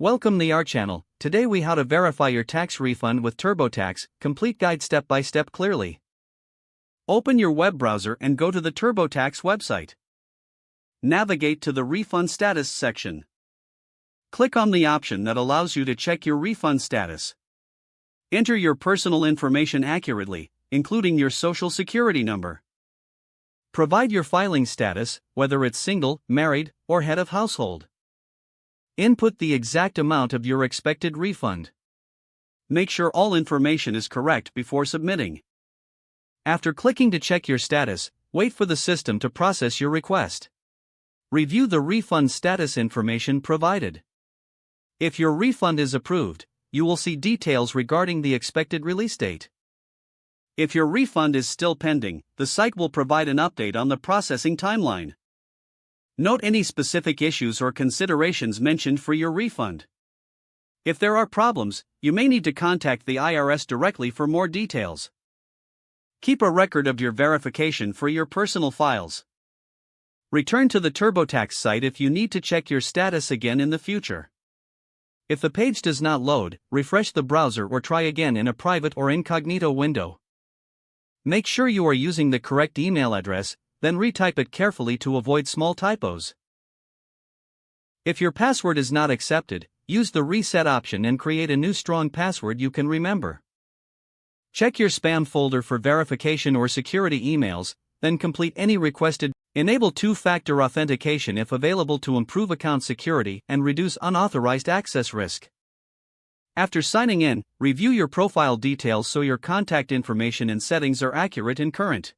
Welcome to our channel. Today we how to verify your tax refund with TurboTax, complete guide step by step clearly. Open your web browser and go to the TurboTax website. Navigate to the refund status section. Click on the option that allows you to check your refund status. Enter your personal information accurately, including your social security number. Provide your filing status, whether it's single, married, or head of household. Input the exact amount of your expected refund. Make sure all information is correct before submitting. After clicking to check your status, wait for the system to process your request. Review the refund status information provided. If your refund is approved, you will see details regarding the expected release date. If your refund is still pending, the site will provide an update on the processing timeline. Note any specific issues or considerations mentioned for your refund. If there are problems, you may need to contact the IRS directly for more details. Keep a record of your verification for your personal files. Return to the TurboTax site if you need to check your status again in the future. If the page does not load, refresh the browser or try again in a private or incognito window. Make sure you are using the correct email address, then retype it carefully to avoid small typos. If your password is not accepted, use the reset option and create a new strong password you can remember. Check your spam folder for verification or security emails, then complete any requested. Enable two-factor authentication if available to improve account security and reduce unauthorized access risk. After signing in, review your profile details so your contact information and settings are accurate and current.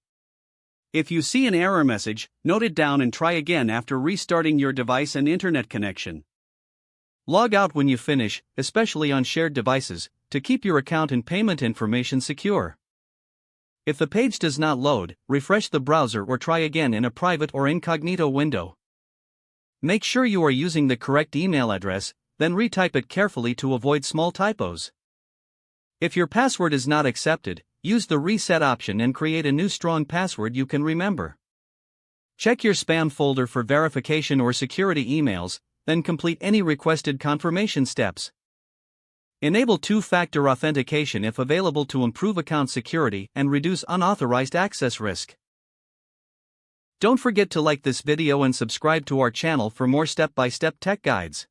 If you see an error message, note it down and try again after restarting your device and internet connection. Log out when you finish, especially on shared devices, to keep your account and payment information secure. If the page does not load, refresh the browser or try again in a private or incognito window. Make sure you are using the correct email address, then retype it carefully to avoid small typos. If your password is not accepted, use the reset option and create a new strong password you can remember. Check your spam folder for verification or security emails, then complete any requested confirmation steps. Enable two-factor authentication if available to improve account security and reduce unauthorized access risk. Don't forget to like this video and subscribe to our channel for more step-by-step tech guides.